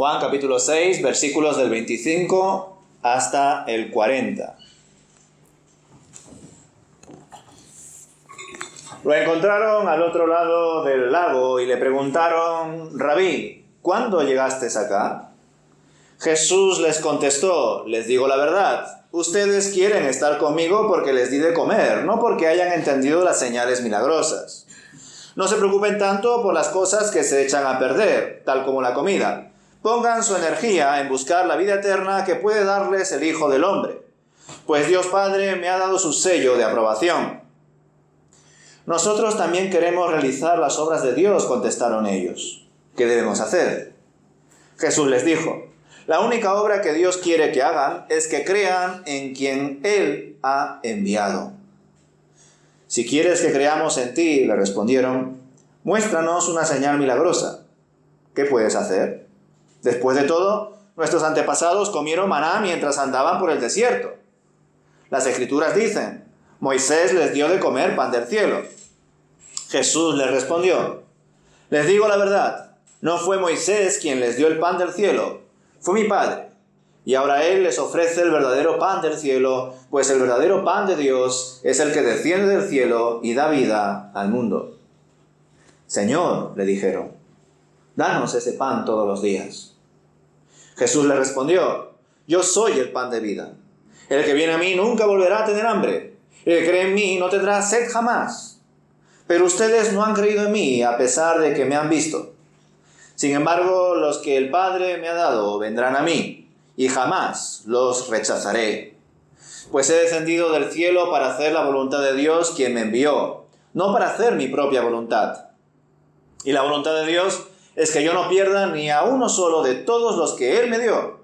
Juan capítulo 6, versículos del 25 hasta el 40. Lo encontraron al otro lado del lago y le preguntaron: Rabí, ¿cuándo llegaste acá? Jesús les contestó: les digo la verdad, ustedes quieren estar conmigo porque les di de comer, no porque hayan entendido las señales milagrosas. No se preocupen tanto por las cosas que se echan a perder, tal como la comida. Pongan su energía en buscar la vida eterna que puede darles el Hijo del Hombre, pues Dios Padre me ha dado su sello de aprobación. Nosotros también queremos realizar las obras de Dios, contestaron ellos. ¿Qué debemos hacer? Jesús les dijo: la única obra que Dios quiere que hagan es que crean en quien Él ha enviado. Si quieres que creamos en ti, le respondieron, muéstranos una señal milagrosa. ¿Qué puedes hacer? Después de todo, nuestros antepasados comieron maná mientras andaban por el desierto. Las Escrituras dicen: Moisés les dio de comer pan del cielo. Jesús les respondió: les digo la verdad, no fue Moisés quien les dio el pan del cielo, fue mi Padre. Y ahora Él les ofrece el verdadero pan del cielo, pues el verdadero pan de Dios es el que desciende del cielo y da vida al mundo. Señor, le dijeron, danos ese pan todos los días. Jesús les respondió: yo soy el pan de vida. El que viene a mí nunca volverá a tener hambre. El que cree en mí no tendrá sed jamás. Pero ustedes no han creído en mí a pesar de que me han visto. Sin embargo, los que el Padre me ha dado vendrán a mí, y jamás los rechazaré. Pues he descendido del cielo para hacer la voluntad de Dios quien me envió, no para hacer mi propia voluntad. Y la voluntad de Dios es que yo no pierda ni a uno solo de todos los que Él me dio,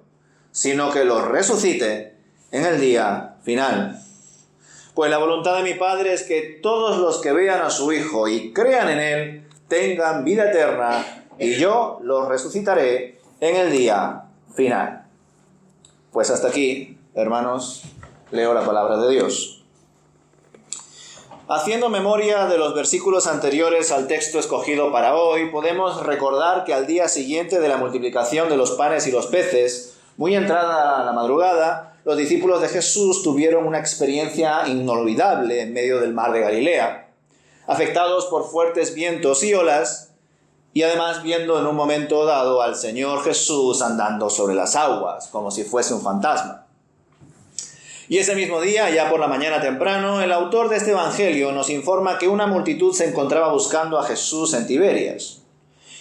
sino que los resucite en el día final. Pues la voluntad de mi Padre es que todos los que vean a su Hijo y crean en Él tengan vida eterna, y yo los resucitaré en el día final. Pues hasta aquí, hermanos, leo la palabra de Dios. Haciendo memoria de los versículos anteriores al texto escogido para hoy, podemos recordar que al día siguiente de la multiplicación de los panes y los peces, muy entrada la madrugada, los discípulos de Jesús tuvieron una experiencia inolvidable en medio del mar de Galilea, afectados por fuertes vientos y olas, y además viendo en un momento dado al Señor Jesús andando sobre las aguas, como si fuese un fantasma. Y ese mismo día, ya por la mañana temprano, el autor de este evangelio nos informa que una multitud se encontraba buscando a Jesús en Tiberias.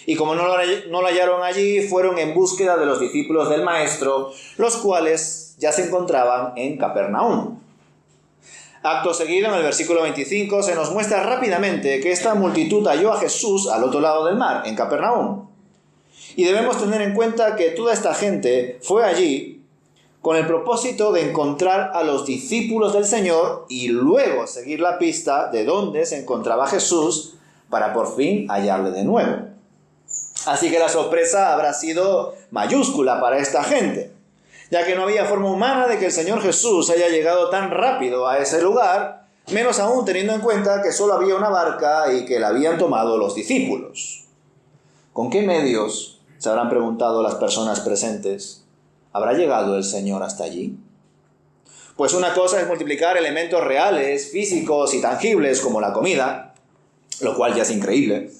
Y como no lo hallaron allí, fueron en búsqueda de los discípulos del Maestro, los cuales ya se encontraban en Capernaum. Acto seguido, en el versículo 25, se nos muestra rápidamente que esta multitud halló a Jesús al otro lado del mar, en Capernaum. Y debemos tener en cuenta que toda esta gente fue allí con el propósito de encontrar a los discípulos del Señor y luego seguir la pista de dónde se encontraba Jesús para por fin hallarle de nuevo. Así que la sorpresa habrá sido mayúscula para esta gente, ya que no había forma humana de que el Señor Jesús haya llegado tan rápido a ese lugar, menos aún teniendo en cuenta que solo había una barca y que la habían tomado los discípulos. ¿Con qué medios, se habrán preguntado las personas presentes, habrá llegado el Señor hasta allí? Pues una cosa es multiplicar elementos reales, físicos y tangibles como la comida, lo cual ya es increíble,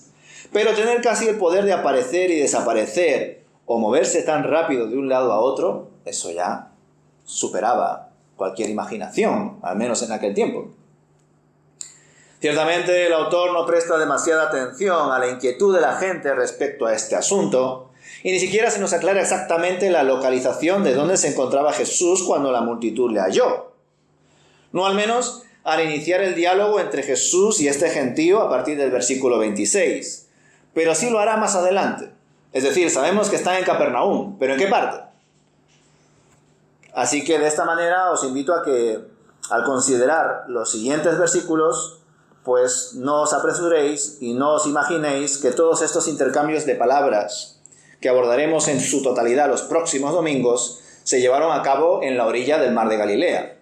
pero tener casi el poder de aparecer y desaparecer o moverse tan rápido de un lado a otro, eso ya superaba cualquier imaginación, al menos en aquel tiempo. Ciertamente el autor no presta demasiada atención a la inquietud de la gente respecto a este asunto, y ni siquiera se nos aclara exactamente la localización de dónde se encontraba Jesús cuando la multitud le halló. No al menos al iniciar el diálogo entre Jesús y este gentío a partir del versículo 26, pero sí lo hará más adelante. Es decir, sabemos que está en Capernaum, pero ¿en qué parte? Así que de esta manera os invito a que, al considerar los siguientes versículos, pues no os apresuréis y no os imaginéis que todos estos intercambios de palabras que abordaremos en su totalidad los próximos domingos se llevaron a cabo en la orilla del mar de Galilea,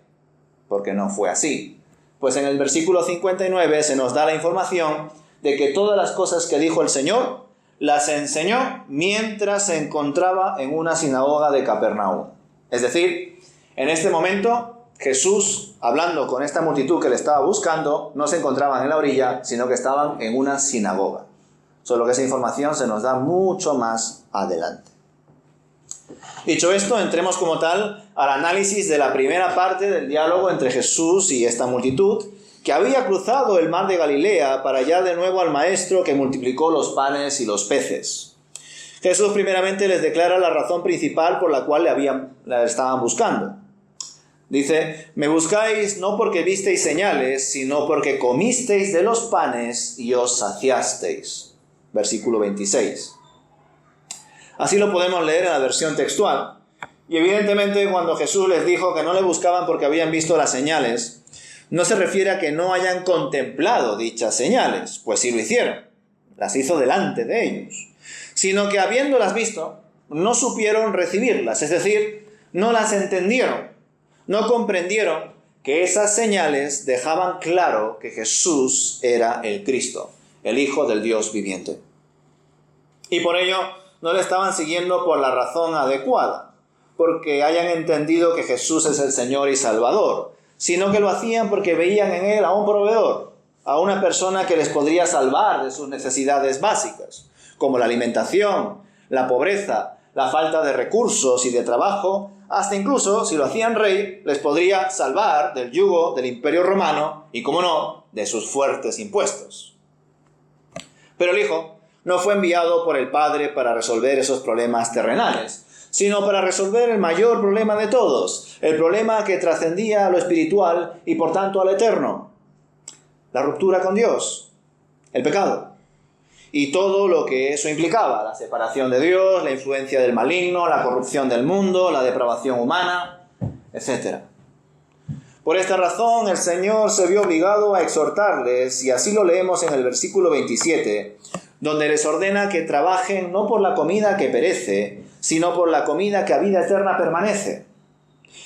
porque no fue así. Pues en el versículo 59 se nos da la información de que todas las cosas que dijo el Señor las enseñó mientras se encontraba en una sinagoga de Capernaum. Es decir, en este momento Jesús, hablando con esta multitud que le estaba buscando, no se encontraban en la orilla, sino que estaban en una sinagoga. Solo que esa información se nos da mucho más adelante. Dicho esto, entremos como tal al análisis de la primera parte del diálogo entre Jesús y esta multitud, que había cruzado el mar de Galilea para hallar de nuevo al maestro que multiplicó los panes y los peces. Jesús primeramente les declara la razón principal por la cual la estaban buscando. Dice: me buscáis no porque visteis señales, sino porque comisteis de los panes y os saciasteis. Versículo 26. Así lo podemos leer en la versión textual. Y evidentemente cuando Jesús les dijo que no le buscaban porque habían visto las señales, no se refiere a que no hayan contemplado dichas señales, pues sí lo hicieron, las hizo delante de ellos, sino que habiéndolas visto, no supieron recibirlas, es decir, no las entendieron, no comprendieron que esas señales dejaban claro que Jesús era el Cristo, el Hijo del Dios viviente. Y por ello no le estaban siguiendo por la razón adecuada, porque hayan entendido que Jesús es el Señor y Salvador, sino que lo hacían porque veían en Él a un proveedor, a una persona que les podría salvar de sus necesidades básicas, como la alimentación, la pobreza, la falta de recursos y de trabajo, hasta incluso, si lo hacían rey, les podría salvar del yugo del Imperio Romano y, como no, de sus fuertes impuestos. Pero el Hijo no fue enviado por el Padre para resolver esos problemas terrenales, sino para resolver el mayor problema de todos, el problema que trascendía a lo espiritual y por tanto al eterno: la ruptura con Dios, el pecado, y todo lo que eso implicaba: la separación de Dios, la influencia del maligno, la corrupción del mundo, la depravación humana, etc. Por esta razón el Señor se vio obligado a exhortarles, y así lo leemos en el versículo 27, donde les ordena que trabajen no por la comida que perece, sino por la comida que a vida eterna permanece,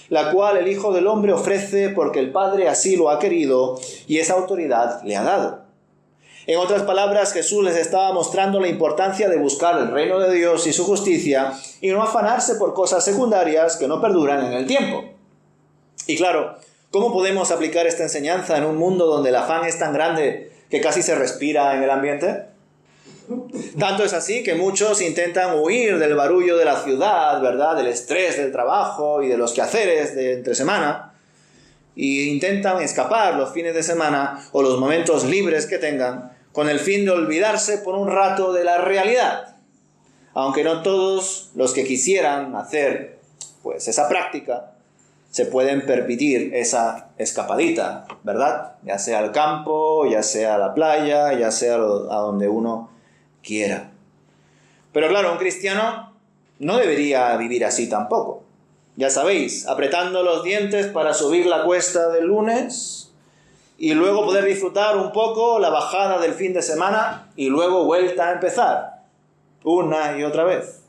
la cual el Hijo del Hombre ofrece porque el Padre así lo ha querido y esa autoridad le ha dado. En otras palabras, Jesús les estaba mostrando la importancia de buscar el reino de Dios y su justicia y no afanarse por cosas secundarias que no perduran en el tiempo. Y claro, ¿cómo podemos aplicar esta enseñanza en un mundo donde el afán es tan grande que casi se respira en el ambiente? Tanto es así que muchos intentan huir del barullo de la ciudad, ¿verdad?, del estrés del trabajo y de los quehaceres de entre semana, e intentan escapar los fines de semana o los momentos libres que tengan con el fin de olvidarse por un rato de la realidad. Aunque no todos los que quisieran hacer pues esa práctica se pueden permitir esa escapadita, ¿verdad? Ya sea al campo, ya sea a la playa, ya sea a donde uno quiera. Pero claro, un cristiano no debería vivir así tampoco. Ya sabéis, apretando los dientes para subir la cuesta del lunes y luego poder disfrutar un poco la bajada del fin de semana y luego vuelta a empezar, una y otra vez.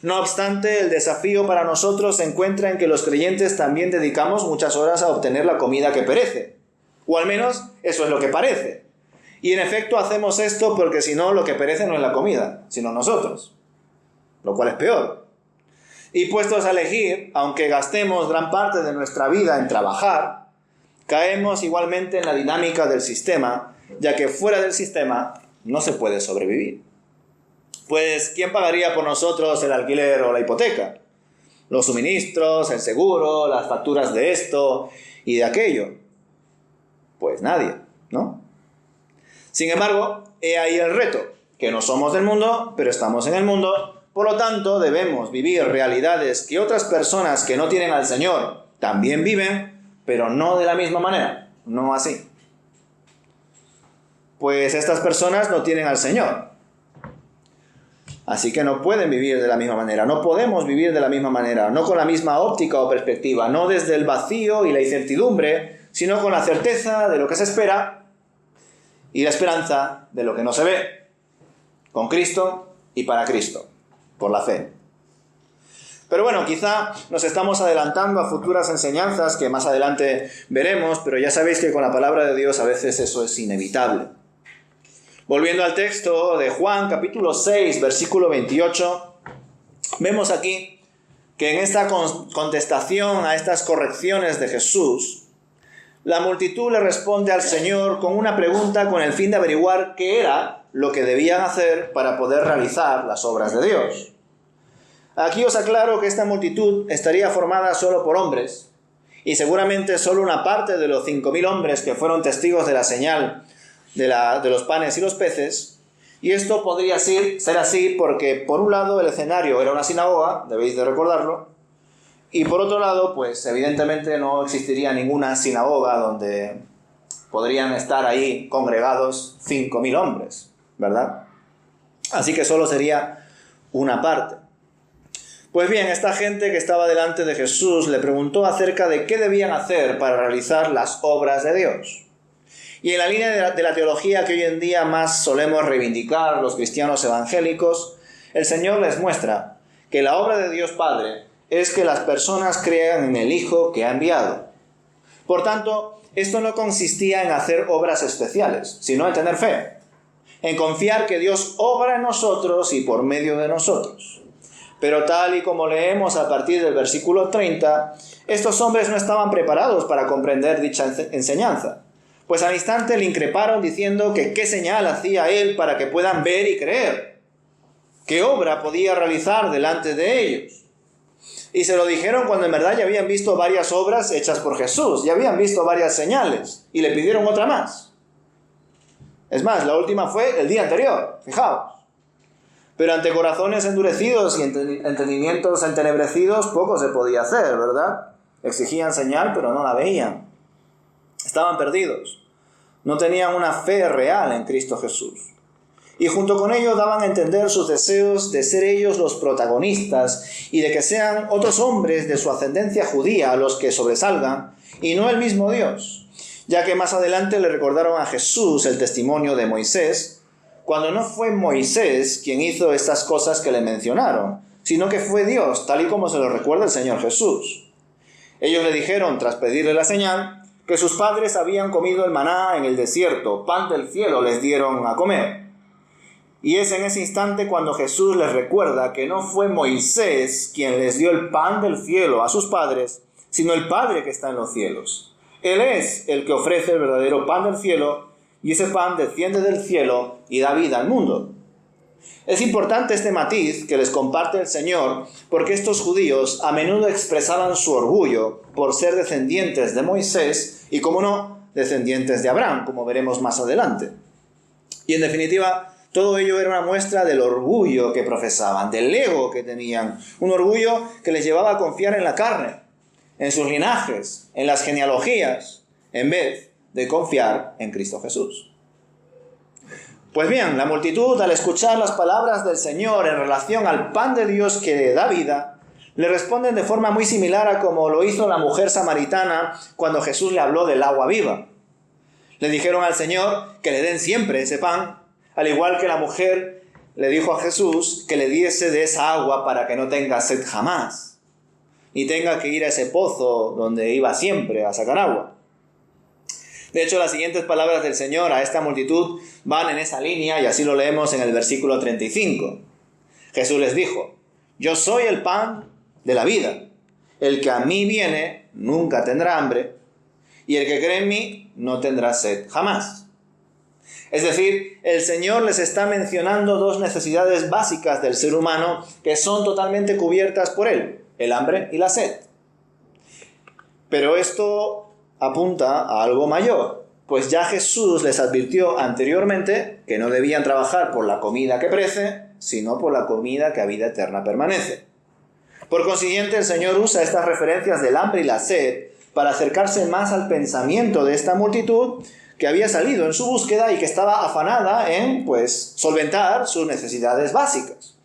No obstante, el desafío para nosotros se encuentra en que los creyentes también dedicamos muchas horas a obtener la comida que perece, o al menos eso es lo que parece. Y en efecto hacemos esto porque si no, lo que perece no es la comida, sino nosotros, lo cual es peor. Y puestos a elegir, aunque gastemos gran parte de nuestra vida en trabajar, caemos igualmente en la dinámica del sistema, ya que fuera del sistema no se puede sobrevivir. Pues, ¿quién pagaría por nosotros el alquiler o la hipoteca? Los suministros, el seguro, las facturas de esto y de aquello. Pues nadie, ¿no? Sin embargo, he ahí el reto, que no somos del mundo, pero estamos en el mundo, por lo tanto debemos vivir realidades que otras personas que no tienen al Señor también viven, pero no de la misma manera, no así. Pues estas personas no tienen al Señor, así que no pueden vivir de la misma manera, no podemos vivir de la misma manera, no con la misma óptica o perspectiva, no desde el vacío y la incertidumbre, sino con la certeza de lo que se espera y la esperanza de lo que no se ve, con Cristo y para Cristo, por la fe. Pero bueno, quizá nos estamos adelantando a futuras enseñanzas que más adelante veremos, pero ya sabéis que con la palabra de Dios a veces eso es inevitable. Volviendo al texto de Juan, capítulo 6, versículo 28, vemos aquí que en esta contestación a estas correcciones de Jesús, la multitud le responde al Señor con una pregunta con el fin de averiguar qué era lo que debían hacer para poder realizar las obras de Dios. Aquí os aclaro que esta multitud estaría formada solo por hombres, y seguramente solo una parte de los 5.000 hombres que fueron testigos de la señal de los panes y los peces, y esto podría ser así porque por un lado el escenario era una sinagoga, debéis de recordarlo, y por otro lado, pues evidentemente no existiría ninguna sinagoga donde podrían estar ahí congregados 5.000 hombres, ¿verdad? Así que solo sería una parte. Pues bien, esta gente que estaba delante de Jesús le preguntó acerca de qué debían hacer para realizar las obras de Dios. Y en la línea de la teología que hoy en día más solemos reivindicar los cristianos evangélicos, el Señor les muestra que la obra de Dios Padre es que las personas crean en el Hijo que ha enviado. Por tanto, esto no consistía en hacer obras especiales, sino en tener fe, en confiar que Dios obra en nosotros y por medio de nosotros. Pero tal y como leemos a partir del versículo 30, estos hombres no estaban preparados para comprender dicha enseñanza, pues al instante le increparon diciendo que qué señal hacía él para que puedan ver y creer, qué obra podía realizar delante de ellos. Y se lo dijeron cuando en verdad ya habían visto varias obras hechas por Jesús, ya habían visto varias señales, y le pidieron otra más. Es más, la última fue el día anterior, fijaos. Pero ante corazones endurecidos y entendimientos entenebrecidos, poco se podía hacer, ¿verdad? Exigían señal, pero no la veían. Estaban perdidos. No tenían una fe real en Cristo Jesús. Y junto con ello daban a entender sus deseos de ser ellos los protagonistas y de que sean otros hombres de su ascendencia judía los que sobresalgan, y no el mismo Dios, ya que más adelante le recordaron a Jesús el testimonio de Moisés, cuando no fue Moisés quien hizo estas cosas que le mencionaron, sino que fue Dios, tal y como se lo recuerda el Señor Jesús. Ellos le dijeron, tras pedirle la señal, que sus padres habían comido el maná en el desierto, pan del cielo les dieron a comer. Y es en ese instante cuando Jesús les recuerda que no fue Moisés quien les dio el pan del cielo a sus padres, sino el Padre que está en los cielos. Él es el que ofrece el verdadero pan del cielo, y ese pan desciende del cielo y da vida al mundo. Es importante este matiz que les comparte el Señor, porque estos judíos a menudo expresaban su orgullo por ser descendientes de Moisés y, como no, descendientes de Abraham, como veremos más adelante. Y en definitiva, todo ello era una muestra del orgullo que profesaban, del ego que tenían, un orgullo que les llevaba a confiar en la carne, en sus linajes, en las genealogías, en vez de confiar en Cristo Jesús. Pues bien, la multitud, al escuchar las palabras del Señor en relación al pan de Dios que da vida, le responden de forma muy similar a como lo hizo la mujer samaritana cuando Jesús le habló del agua viva. Le dijeron al Señor que le den siempre ese pan, al igual que la mujer le dijo a Jesús que le diese de esa agua para que no tenga sed jamás, ni tenga que ir a ese pozo donde iba siempre a sacar agua. De hecho, las siguientes palabras del Señor a esta multitud van en esa línea, y así lo leemos en el versículo 35. Jesús les dijo: yo soy el pan de la vida. El que a mí viene nunca tendrá hambre, y el que cree en mí no tendrá sed jamás. Es decir, el Señor les está mencionando dos necesidades básicas del ser humano que son totalmente cubiertas por Él: el hambre y la sed. Pero esto apunta a algo mayor, pues ya Jesús les advirtió anteriormente que no debían trabajar por la comida que perece, sino por la comida que a vida eterna permanece. Por consiguiente, el Señor usa estas referencias del hambre y la sed para acercarse más al pensamiento de esta multitud que había salido en su búsqueda y que estaba afanada en, solventar sus necesidades básicas.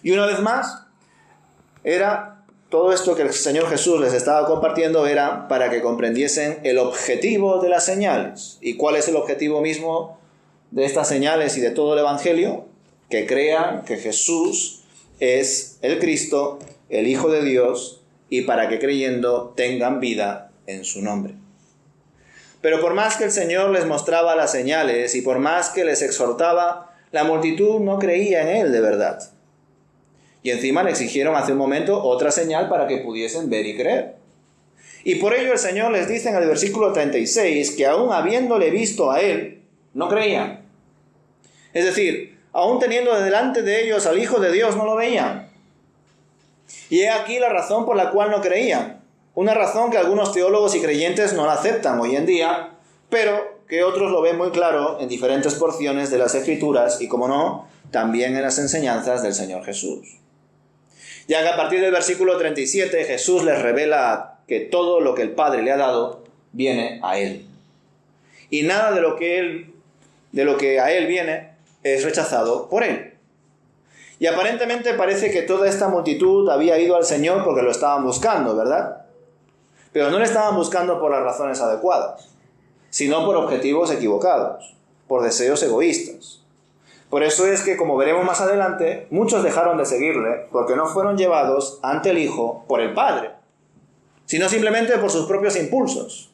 Y una vez más, todo esto que el Señor Jesús les estaba compartiendo era para que comprendiesen el objetivo de las señales. ¿Y cuál es el objetivo mismo de estas señales y de todo el Evangelio? Que crean que Jesús es el Cristo, el Hijo de Dios, y para que creyendo tengan vida en su nombre. Pero por más que el Señor les mostraba las señales y por más que les exhortaba, la multitud no creía en Él de verdad. Y encima le exigieron hace un momento otra señal para que pudiesen ver y creer. Y por ello el Señor les dice en el versículo 36 que aún habiéndole visto a Él, no creían. Es decir, aún teniendo delante de ellos al Hijo de Dios, no lo veían. Y he aquí la razón por la cual no creían. Una razón que algunos teólogos y creyentes no la aceptan hoy en día, pero que otros lo ven muy claro en diferentes porciones de las Escrituras y, como no, también en las enseñanzas del Señor Jesús. Ya que a partir del versículo 37 Jesús les revela que todo lo que el Padre le ha dado viene a Él. Y nada de lo que a Él viene es rechazado por Él. Y aparentemente parece que toda esta multitud había ido al Señor porque lo estaban buscando, ¿verdad? Pero no le estaban buscando por las razones adecuadas, sino por objetivos equivocados, por deseos egoístas. Por eso es que, como veremos más adelante, muchos dejaron de seguirle porque no fueron llevados ante el Hijo por el Padre, sino simplemente por sus propios impulsos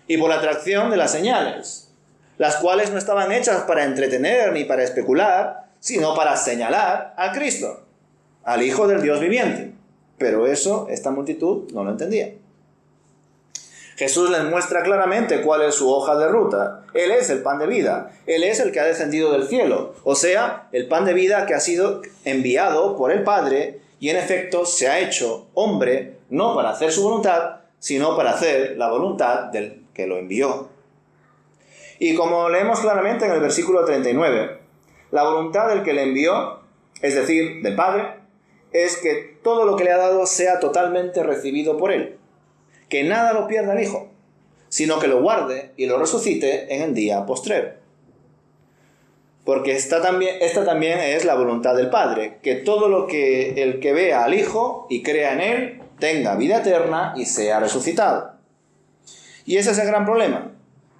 y por la atracción de las señales, las cuales no estaban hechas para entretener ni para especular, sino para señalar a Cristo, al Hijo del Dios viviente. Pero eso esta multitud no lo entendía. Jesús les muestra claramente cuál es su hoja de ruta. Él es el pan de vida. Él es el que ha descendido del cielo. O sea, el pan de vida que ha sido enviado por el Padre y en efecto se ha hecho hombre, no para hacer su voluntad, sino para hacer la voluntad del que lo envió. Y como leemos claramente en el versículo 39, la voluntad del que le envió, es decir, del Padre, es que todo lo que le ha dado sea totalmente recibido por Él. Que nada lo pierda el Hijo, sino que lo guarde y lo resucite en el día postrero. Porque esta también es la voluntad del Padre, que todo lo que el que vea al Hijo y crea en Él tenga vida eterna y sea resucitado. Y ese es el gran problema,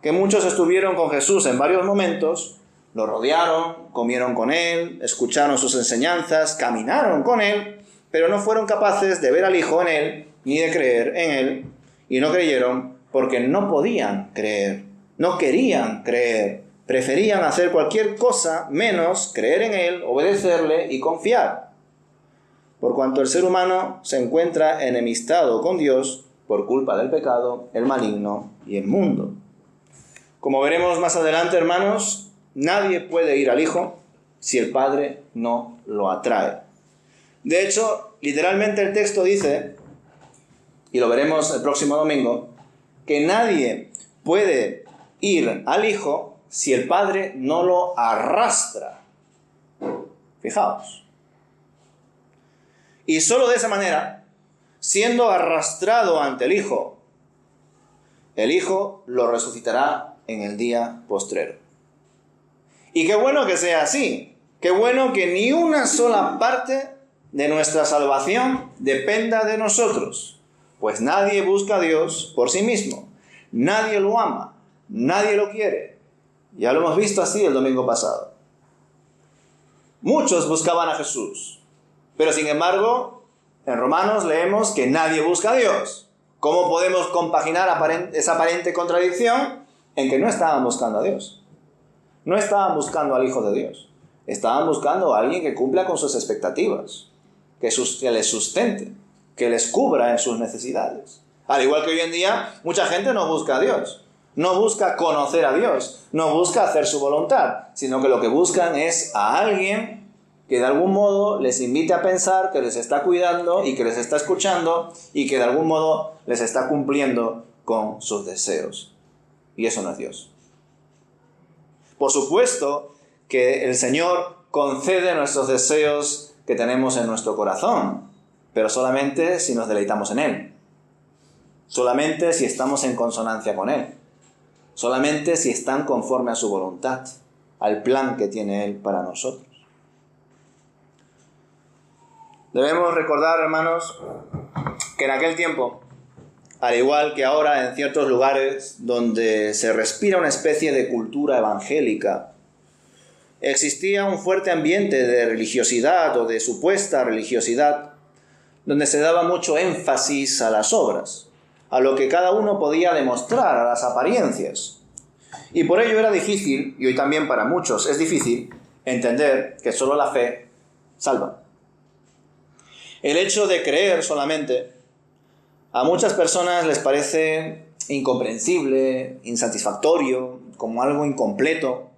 que muchos estuvieron con Jesús en varios momentos, lo rodearon, comieron con Él, escucharon sus enseñanzas, caminaron con Él, pero no fueron capaces de ver al Hijo en Él ni de creer en Él. Y no creyeron porque no podían creer, no querían creer, preferían hacer cualquier cosa menos creer en Él, obedecerle y confiar. Por cuanto el ser humano se encuentra enemistado con Dios por culpa del pecado, el maligno y el mundo. Como veremos más adelante, hermanos, nadie puede ir al Hijo si el Padre no lo atrae. De hecho, literalmente el texto dice, y lo veremos el próximo domingo, que nadie puede ir al Hijo si el Padre no lo arrastra. Fijaos. Y solo de esa manera, siendo arrastrado ante el Hijo lo resucitará en el día postrero. Y qué bueno que sea así. Qué bueno que ni una sola parte de nuestra salvación dependa de nosotros. Pues nadie busca a Dios por sí mismo. Nadie lo ama. Nadie lo quiere. Ya lo hemos visto así el domingo pasado. Muchos buscaban a Jesús. Pero sin embargo, en Romanos leemos que nadie busca a Dios. ¿Cómo podemos compaginar esa aparente contradicción en que no estaban buscando a Dios? No estaban buscando al Hijo de Dios. Estaban buscando a alguien que cumpla con sus expectativas, que les sustente, que les cubra en sus necesidades. Al igual que hoy en día, mucha gente no busca a Dios. No busca conocer a Dios. No busca hacer su voluntad. Sino que lo que buscan es a alguien que de algún modo les invite a pensar que les está cuidando y que les está escuchando y que de algún modo les está cumpliendo con sus deseos. Y eso no es Dios. Por supuesto que el Señor concede nuestros deseos que tenemos en nuestro corazón, pero solamente si nos deleitamos en Él. Solamente si estamos en consonancia con Él. Solamente si están conforme a su voluntad, al plan que tiene Él para nosotros. Debemos recordar, hermanos, que en aquel tiempo, al igual que ahora en ciertos lugares donde se respira una especie de cultura evangélica, existía un fuerte ambiente de religiosidad o de supuesta religiosidad, donde se daba mucho énfasis a las obras, a lo que cada uno podía demostrar, a las apariencias. Y por ello era difícil, y hoy también para muchos es difícil, entender que solo la fe salva. El hecho de creer solamente a muchas personas les parece incomprensible, insatisfactorio, como algo incompleto,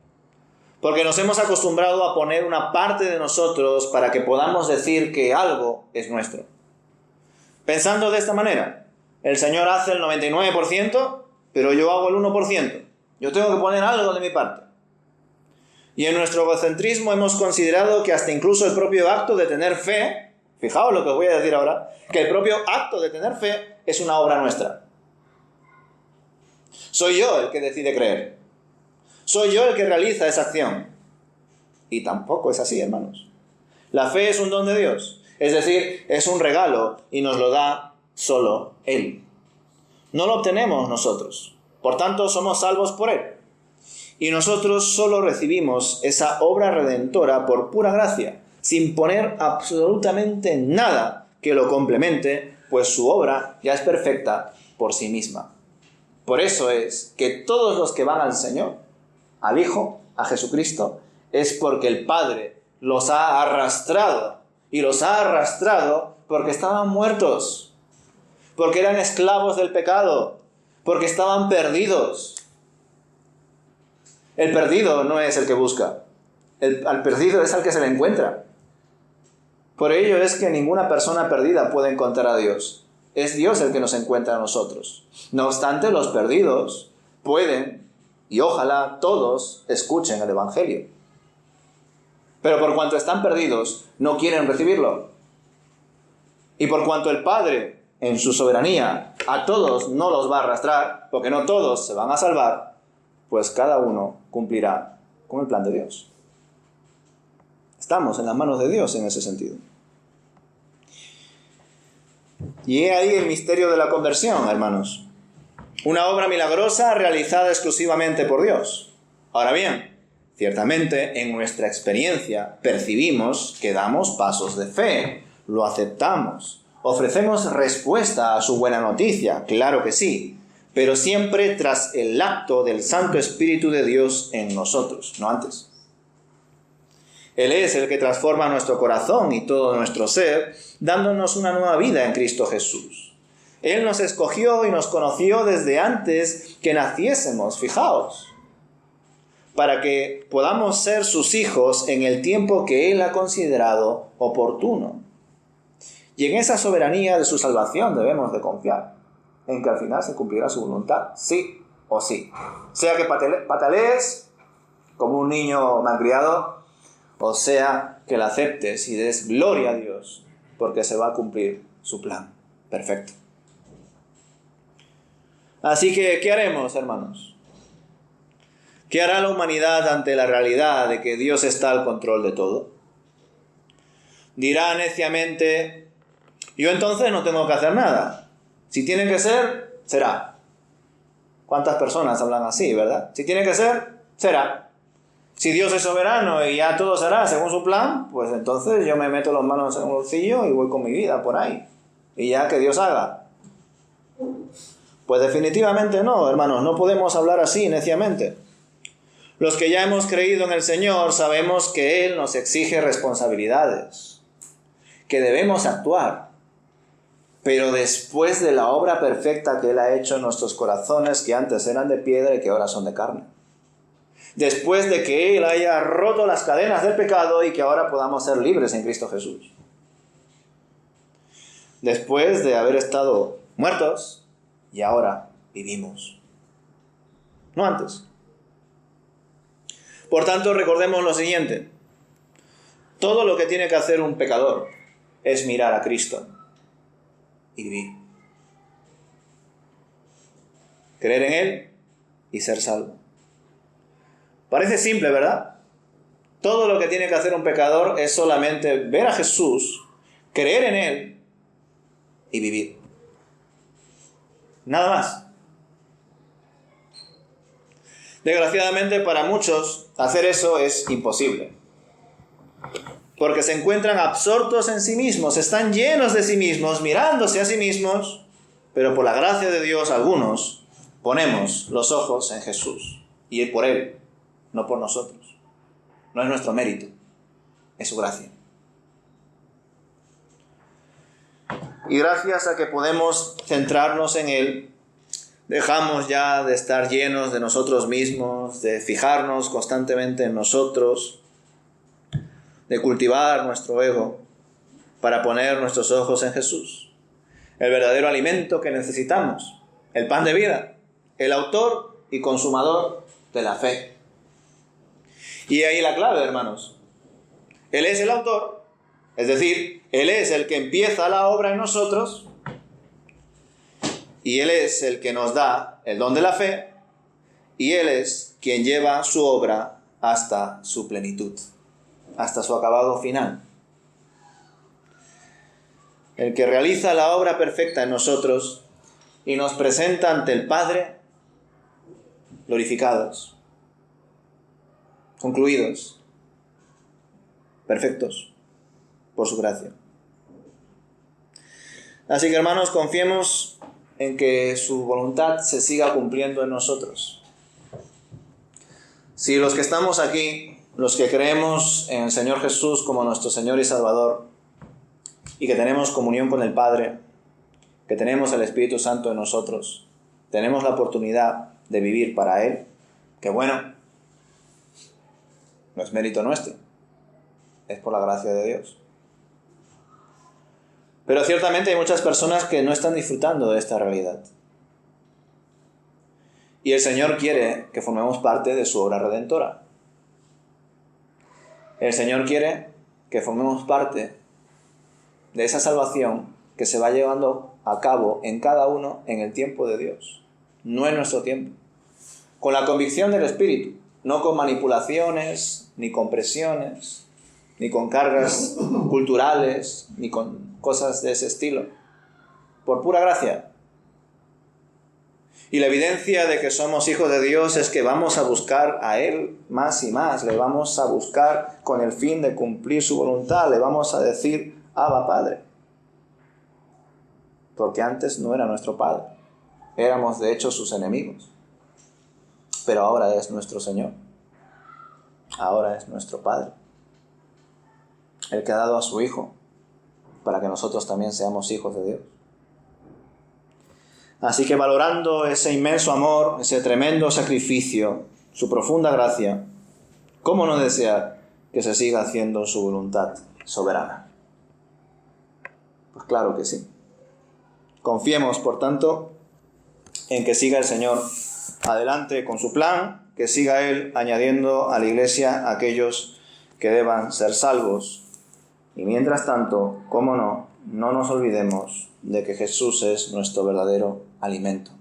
porque nos hemos acostumbrado a poner una parte de nosotros para que podamos decir que algo es nuestro. Pensando de esta manera, el Señor hace el 99%, pero yo hago el 1%. Yo tengo que poner algo de mi parte. Y en nuestro egocentrismo hemos considerado que hasta incluso el propio acto de tener fe, fijaos lo que os voy a decir ahora, que el propio acto de tener fe es una obra nuestra. Soy yo el que decide creer. Soy yo el que realiza esa acción. Y tampoco es así, hermanos. La fe es un don de Dios. Es decir, es un regalo y nos lo da solo Él. No lo obtenemos nosotros. Por tanto, somos salvos por Él. Y nosotros solo recibimos esa obra redentora por pura gracia, sin poner absolutamente nada que lo complemente, pues su obra ya es perfecta por sí misma. Por eso es que todos los que van al Señor, al Hijo, a Jesucristo, es porque el Padre los ha arrastrado. Y los ha arrastrado porque estaban muertos, porque eran esclavos del pecado, porque estaban perdidos. El perdido no es el que busca, al perdido es al que se le encuentra. Por ello es que ninguna persona perdida puede encontrar a Dios. Es Dios el que nos encuentra a nosotros. No obstante, los perdidos pueden, y ojalá todos, escuchen el Evangelio. Pero por cuanto están perdidos, no quieren recibirlo. Y por cuanto el Padre, en su soberanía, a todos no los va a arrastrar, porque no todos se van a salvar, pues cada uno cumplirá con el plan de Dios. Estamos en las manos de Dios en ese sentido. Y he ahí el misterio de la conversión, hermanos. Una obra milagrosa realizada exclusivamente por Dios. Ahora bien, ciertamente en nuestra experiencia percibimos que damos pasos de fe, lo aceptamos, ofrecemos respuesta a su buena noticia, claro que sí, pero siempre tras el acto del Santo Espíritu de Dios en nosotros, no antes. Él es el que transforma nuestro corazón y todo nuestro ser, dándonos una nueva vida en Cristo Jesús. Él nos escogió y nos conoció desde antes que naciésemos, fijaos, para que podamos ser sus hijos en el tiempo que Él ha considerado oportuno. Y en esa soberanía de su salvación debemos de confiar, en que al final se cumplirá su voluntad, sí o sí. Sea que patalees como un niño malcriado, o sea que la aceptes y des gloria a Dios, porque se va a cumplir su plan perfecto. Así que, ¿qué haremos, hermanos? ¿Qué hará la humanidad ante la realidad de que Dios está al control de todo? Dirá neciamente: yo entonces no tengo que hacer nada. Si tiene que ser, será. ¿Cuántas personas hablan así, verdad? Si tiene que ser, será. Si Dios es soberano y ya todo será según su plan, pues entonces yo me meto las manos en el bolsillo y voy con mi vida por ahí. Y ya que Dios haga. Pues definitivamente no, hermanos, no podemos hablar así neciamente. Los que ya hemos creído en el Señor sabemos que Él nos exige responsabilidades, que debemos actuar, pero después de la obra perfecta que Él ha hecho en nuestros corazones, que antes eran de piedra y que ahora son de carne. Después de que Él haya roto las cadenas del pecado y que ahora podamos ser libres en Cristo Jesús. Después de haber estado muertos y ahora vivimos. No antes. Por tanto, recordemos lo siguiente. Todo lo que tiene que hacer un pecador es mirar a Cristo y vivir. Creer en Él y ser salvo. Parece simple, ¿verdad? Todo lo que tiene que hacer un pecador es solamente ver a Jesús, creer en Él y vivir. Nada más. Desgraciadamente para muchos hacer eso es imposible. Porque se encuentran absortos en sí mismos, están llenos de sí mismos, mirándose a sí mismos Pero por la gracia de Dios, algunos ponemos los ojos en Jesús. Y por Él, no por nosotros. No es nuestro mérito, es su gracia. Y gracias a que podemos centrarnos en Él, dejamos ya de estar llenos de nosotros mismos, de fijarnos constantemente en nosotros, de cultivar nuestro ego para poner nuestros ojos en Jesús, el verdadero alimento que necesitamos, el pan de vida, el autor y consumador de la fe. Y ahí la clave, hermanos. Él es el autor, es decir, Él es el que empieza la obra en nosotros, y Él es el que nos da el don de la fe, y Él es quien lleva su obra hasta su plenitud, hasta su acabado final. El que realiza la obra perfecta en nosotros y nos presenta ante el Padre glorificados, concluidos, perfectos, por su gracia. Así que, hermanos, confiemos en que su voluntad se siga cumpliendo en nosotros. Si los que estamos aquí, los que creemos en el Señor Jesús como nuestro Señor y Salvador, y que tenemos comunión con el Padre, que tenemos el Espíritu Santo en nosotros, tenemos la oportunidad de vivir para Él, que bueno, no es mérito nuestro, es por la gracia de Dios. Pero ciertamente hay muchas personas que no están disfrutando de esta realidad. Y el Señor quiere que formemos parte de su obra redentora. El Señor quiere que formemos parte de esa salvación que se va llevando a cabo en cada uno en el tiempo de Dios, no en nuestro tiempo. Con la convicción del Espíritu, no con manipulaciones, ni con presiones, ni con cargas culturales, ni con cosas de ese estilo. Por pura gracia. Y la evidencia de que somos hijos de Dios es que vamos a buscar a Él más y más. Le vamos a buscar con el fin de cumplir su voluntad. Le vamos a decir, Abba, Padre. Porque antes no era nuestro Padre. Éramos de hecho sus enemigos. Pero ahora es nuestro Señor. Ahora es nuestro Padre. El que ha dado a su Hijo para que nosotros también seamos hijos de Dios. Así que valorando ese inmenso amor, ese tremendo sacrificio, su profunda gracia, ¿cómo no desear que se siga haciendo su voluntad soberana? Pues claro que sí. Confiemos, por tanto, en que siga el Señor adelante con su plan, que siga Él añadiendo a la Iglesia a aquellos que deban ser salvos. Y mientras tanto, cómo no, no nos olvidemos de que Jesús es nuestro verdadero alimento,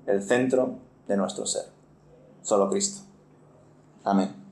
el centro de nuestro ser. Solo Cristo. Amén.